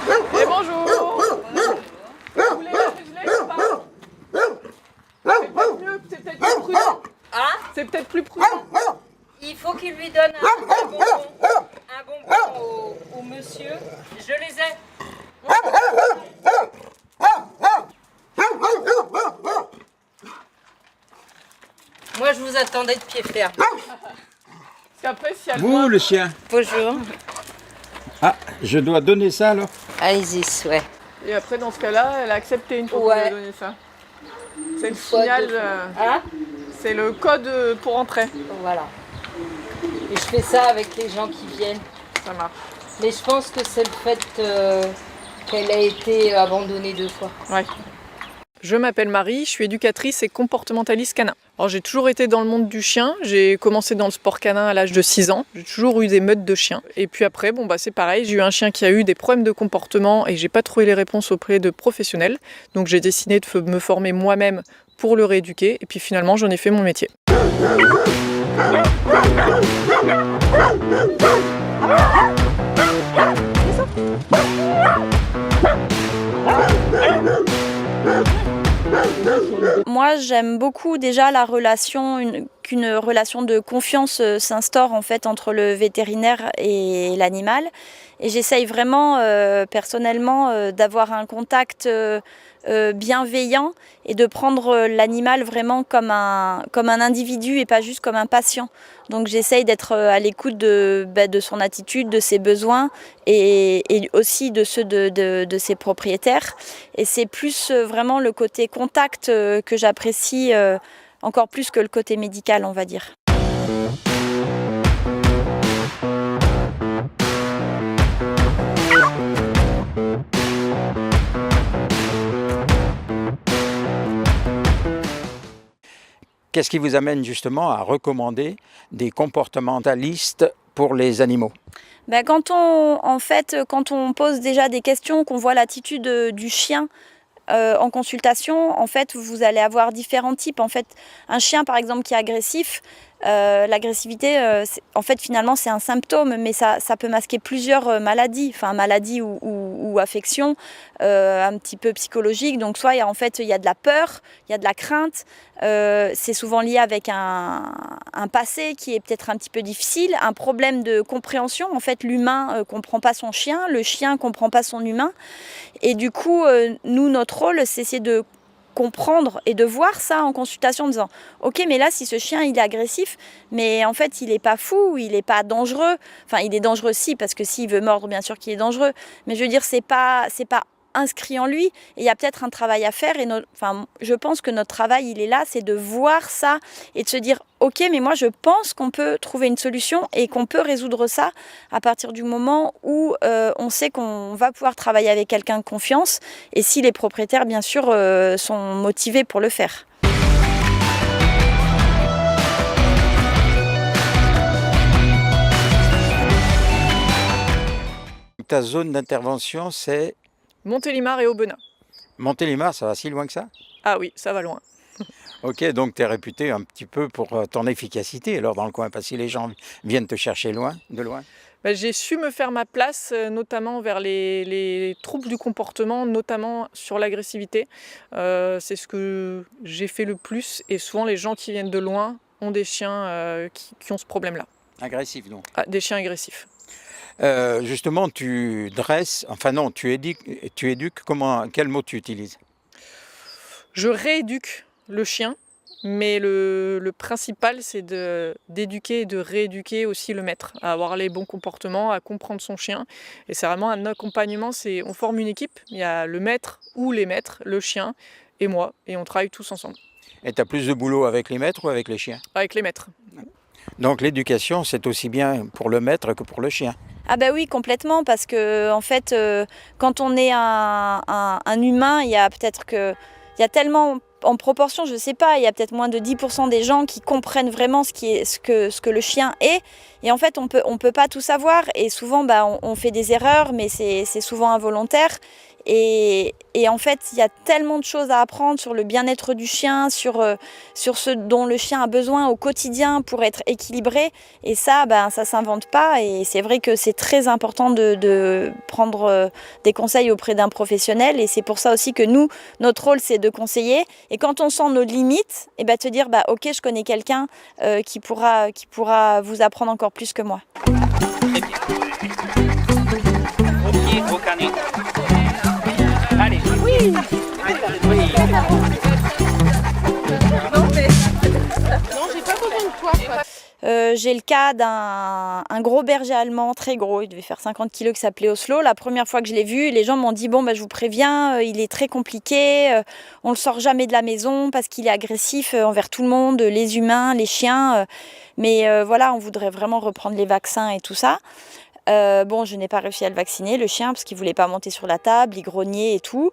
Et bonjour. Vous voulez la gilet ou pas? C'est peut-être mieux, c'est peut-être plus prudent. Hein? C'est peut-être plus prudent. Il faut qu'il lui donne un bonbon au monsieur. Je les ai. Moi, je vous attendais de pied ferme. Parce qu'après, si elle Vous, le chien. Bonjour. Ah, je dois donner ça alors? Allez-y, ouais. Et après, dans ce cas-là, elle a accepté une fois que vous Ouais. lui avez donné ça. C'est le fois, signal, deux fois. Hein? c'est le code pour entrer. Voilà. Et je fais ça avec les gens qui viennent. Ça marche. Mais je pense que c'est le fait qu'elle a été abandonnée 2 fois. Ouais. Je m'appelle Marie, je suis éducatrice et comportementaliste canin. Alors j'ai toujours été dans le monde du chien, j'ai commencé dans le sport canin à l'âge de 6 ans, j'ai toujours eu des meutes de chiens. Et puis après, c'est pareil, j'ai eu un chien qui a eu des problèmes de comportement et j'ai pas trouvé les réponses auprès de professionnels. Donc j'ai décidé de me former moi-même pour le rééduquer et puis finalement j'en ai fait mon métier. Moi, j'aime beaucoup déjà la relation, qu'une relation de confiance s'instaure en fait entre le vétérinaire et l'animal. Et j'essaye vraiment personnellement d'avoir un contact bienveillant et de prendre l'animal vraiment comme un individu et pas juste comme un patient. Donc j'essaye d'être à l'écoute de son attitude, de ses besoins et aussi de ceux de ses propriétaires. Et c'est plus vraiment le côté contact que j'apprécie encore plus que le côté médical, on va dire. Qu'est-ce qui vous amène justement à recommander des comportementalistes pour les animaux? Quand on pose déjà des questions, qu'on voit l'attitude du chien en consultation, en fait, vous allez avoir différents types. En fait, un chien, par exemple, qui est agressif, l'agressivité, en fait, finalement, c'est un symptôme, mais ça peut masquer plusieurs maladies, maladies ou affections un petit peu psychologiques. Donc, soit il y a de la peur, il y a de la crainte. C'est souvent lié avec un passé qui est peut-être un petit peu difficile, un problème de compréhension. En fait, l'humain ne comprend pas son chien, le chien ne comprend pas son humain. Et du coup, nous, notre rôle, c'est essayer de comprendre et de voir ça en consultation en disant ok, mais là, si ce chien il est agressif, mais en fait il n'est pas fou, il n'est pas dangereux, il est dangereux si, parce que s'il veut mordre, bien sûr qu'il est dangereux, mais je veux dire, c'est pas inscrit en lui, et il y a peut-être un travail à faire, et je pense que notre travail il est là, c'est de voir ça et de se dire ok, mais moi je pense qu'on peut trouver une solution et qu'on peut résoudre ça à partir du moment où on sait qu'on va pouvoir travailler avec quelqu'un de confiance, et si les propriétaires bien sûr sont motivés pour le faire. Ta zone d'intervention, c'est Montélimar et Aubenas. Montélimar, ça va si loin que ça? Ah oui, ça va loin. Ok, donc tu es réputé un petit peu pour ton efficacité alors dans le coin, parce que si les gens viennent te chercher de loin. J'ai su me faire ma place, notamment vers les troubles du comportement, notamment sur l'agressivité. C'est ce que j'ai fait le plus, et souvent les gens qui viennent de loin ont des chiens qui ont ce problème-là. Agressif donc. Ah, des chiens agressifs. Justement, tu dresses, tu éduques, quel mot tu utilises? Je rééduque le chien, mais le principal, c'est d'éduquer et de rééduquer aussi le maître, à avoir les bons comportements, à comprendre son chien. Et c'est vraiment un accompagnement, on forme une équipe, il y a le maître ou les maîtres, le chien et moi, et on travaille tous ensemble. Et tu as plus de boulot avec les maîtres ou avec les chiens? Avec les maîtres. Donc l'éducation, c'est aussi bien pour le maître que pour le chien. Ah oui, complètement, parce que en fait, quand on est un humain, il y a tellement, en proportion, je sais pas, il y a peut-être moins de 10% des gens qui comprennent vraiment ce que le chien est. Et en fait, on peut pas tout savoir, et souvent on fait des erreurs, mais c'est souvent involontaire. Et en fait, il y a tellement de choses à apprendre sur le bien-être du chien, sur ce dont le chien a besoin au quotidien pour être équilibré. Et ça, ça s'invente pas. Et c'est vrai que c'est très important de prendre des conseils auprès d'un professionnel. Et c'est pour ça aussi que nous, notre rôle, c'est de conseiller. Et quand on sent nos limites, et te dire, ok, je connais quelqu'un qui pourra vous apprendre encore plus que moi. Ok, au canet. Allez. Oui. Oui. Non, j'ai pas besoin de toi. J'ai le cas d'un gros berger allemand très gros, il devait faire 50 kg, qui s'appelait Oslo. La première fois que je l'ai vu, les gens m'ont dit je vous préviens, il est très compliqué, on le sort jamais de la maison parce qu'il est agressif envers tout le monde, les humains, les chiens. Mais voilà, on voudrait vraiment reprendre les vaccins et tout ça. Je n'ai pas réussi à le vacciner, le chien, parce qu'il voulait pas monter sur la table, il grognait et tout.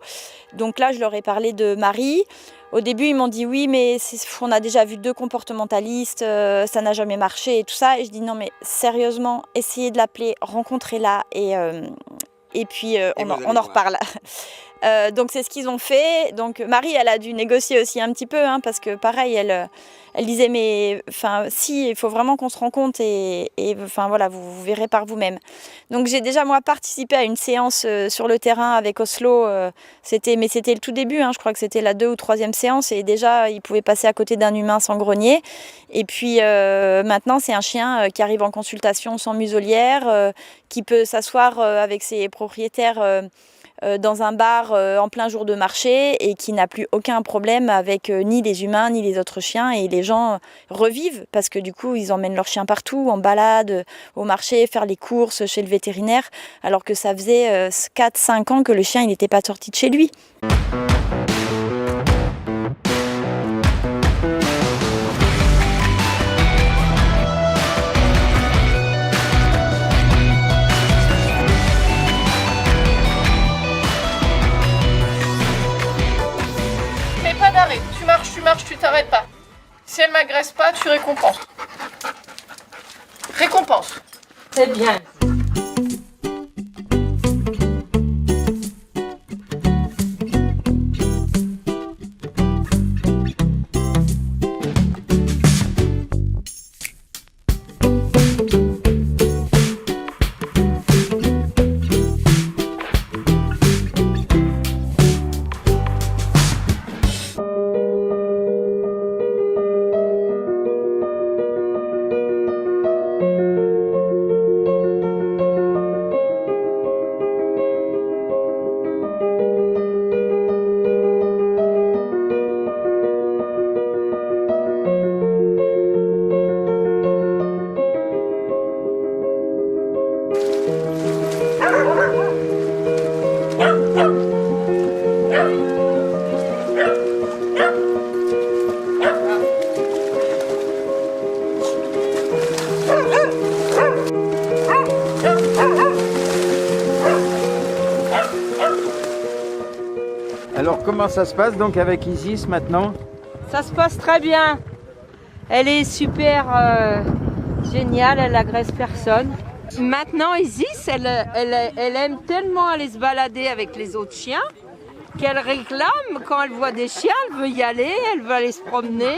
Donc là, je leur ai parlé de Marie. Au début, ils m'ont dit oui, mais on a déjà vu 2 comportementalistes, ça n'a jamais marché et tout ça. Et je dis non, mais sérieusement, essayez de l'appeler, rencontrez-la et puis on en reparle. Donc c'est ce qu'ils ont fait. Donc Marie, elle a dû négocier aussi un petit peu, parce que pareil, elle disait mais si, il faut vraiment qu'on se rencontre et voilà, vous verrez par vous-même. Donc j'ai déjà moi participé à une séance sur le terrain avec Oslo. C'était le tout début, je crois que c'était la 2e ou 3e séance et déjà il pouvait passer à côté d'un humain sans grogner. Et puis maintenant c'est un chien qui arrive en consultation sans muselière, qui peut s'asseoir avec ses propriétaires dans un bar en plein jour de marché et qui n'a plus aucun problème avec ni les humains ni les autres chiens, et les gens revivent parce que du coup ils emmènent leurs chiens partout, en balade, au marché, faire les courses chez le vétérinaire, alors que ça faisait 4-5 ans que le chien il n'était pas sorti de chez lui. Tu marches, tu t'arrêtes pas. Si elle m'agresse pas, tu récompenses. Récompense. C'est bien. Alors comment ça se passe donc avec Isis maintenant? Ça se passe très bien. Elle est super géniale, elle agresse personne. Maintenant, Isis, elle aime tellement aller se balader avec les autres chiens qu'elle réclame quand elle voit des chiens, elle veut y aller, elle veut aller se promener.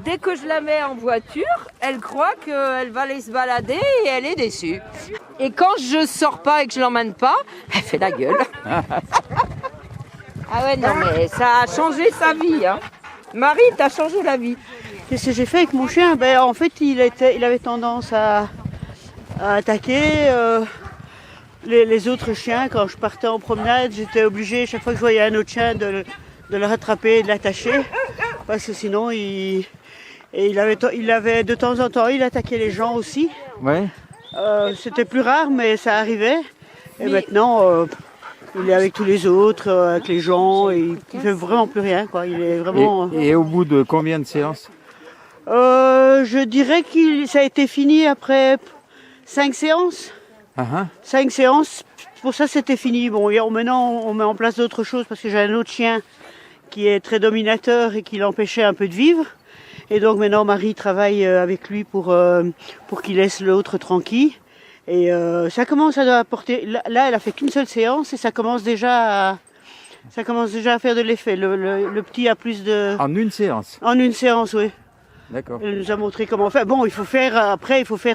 Dès que je la mets en voiture, elle croit qu'elle va aller se balader et elle est déçue. Et quand je sors pas et que je l'emmène pas, elle fait la gueule. Ah ouais, non mais ça a changé sa vie. Marie, t'as changé la vie. Qu'est-ce que j'ai fait avec mon chien? En fait, il avait tendance à attaquer les autres chiens. Quand je partais en promenade, j'étais obligée, chaque fois que je voyais un autre chien, de le rattraper et de l'attacher. Parce que sinon, il avait de temps en temps, il attaquait les gens aussi. Ouais. C'était plus rare, mais ça arrivait. Et maintenant, il est avec tous les autres, avec les gens, et il ne fait vraiment plus rien, quoi. Il est vraiment... Et au bout de combien de séances? Je dirais que ça a été fini après 5 séances. 5 séances, pour ça c'était fini. Bon, maintenant on met en place d'autres choses parce que j'ai un autre chien qui est très dominateur et qui l'empêchait un peu de vivre. Et donc maintenant Marie travaille avec lui pour qu'il laisse l'autre tranquille. Et ça commence à apporter. Là, elle a fait qu'une seule séance et ça commence déjà à faire de l'effet. Le petit a plus de. En une séance? En une séance, oui. D'accord. Elle nous a montré comment faire. Bon, il faut faire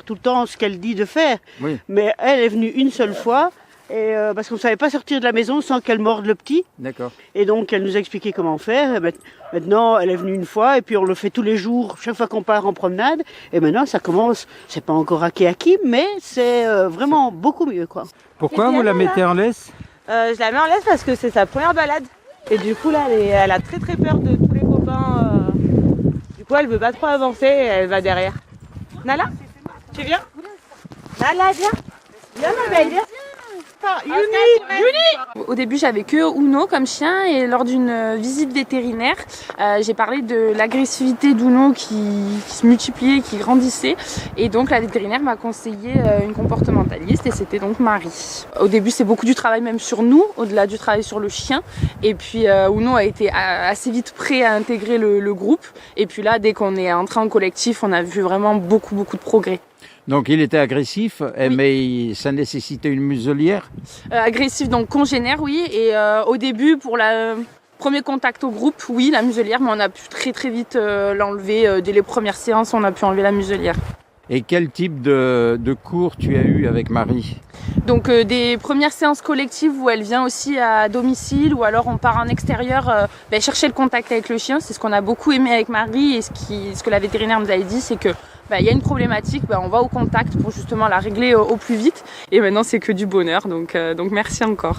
tout le temps ce qu'elle dit de faire. Oui. Mais elle est venue une seule fois. Et parce qu'on ne savait pas sortir de la maison sans qu'elle morde le petit. D'accord. Et donc, elle nous a expliqué comment faire. Et maintenant, elle est venue une fois et puis on le fait tous les jours, chaque fois qu'on part en promenade. Et maintenant, ça commence, c'est pas encore acquis, mais c'est vraiment beaucoup mieux, quoi. Pourquoi vous la mettez en laisse? Je la mets en laisse parce que c'est sa première balade. Et du coup, là, elle a très très peur de tous les copains. Du coup, elle veut pas trop avancer et elle va derrière. Nala, tu viens? Nala, viens. Viens, ma belle, viens. Au début, j'avais que Uno comme chien et lors d'une visite vétérinaire, j'ai parlé de l'agressivité d'Uno qui se multipliait, qui grandissait. Et donc, la vétérinaire m'a conseillé une comportementaliste et c'était donc Marie. Au début, c'est beaucoup du travail même sur nous, au-delà du travail sur le chien. Et puis, Uno a été assez vite prêt à intégrer le groupe. Et puis là, dès qu'on est entré en collectif, on a vu vraiment beaucoup de progrès. Donc il était agressif, Oui. Mais ça nécessitait une muselière? Agressif, donc congénère, oui. Et au début, pour le premier contact au groupe, oui, la muselière, mais on a pu très vite l'enlever. Dès les premières séances, on a pu enlever la muselière. Et quel type de cours tu as eu avec Marie? Donc des premières séances collectives où elle vient aussi à domicile ou alors on part en extérieur chercher le contact avec le chien. C'est ce qu'on a beaucoup aimé avec Marie et ce que la vétérinaire nous avait dit, c'est que y a une problématique, on va au contact pour justement la régler au plus vite. Et maintenant c'est que du bonheur, donc merci encore.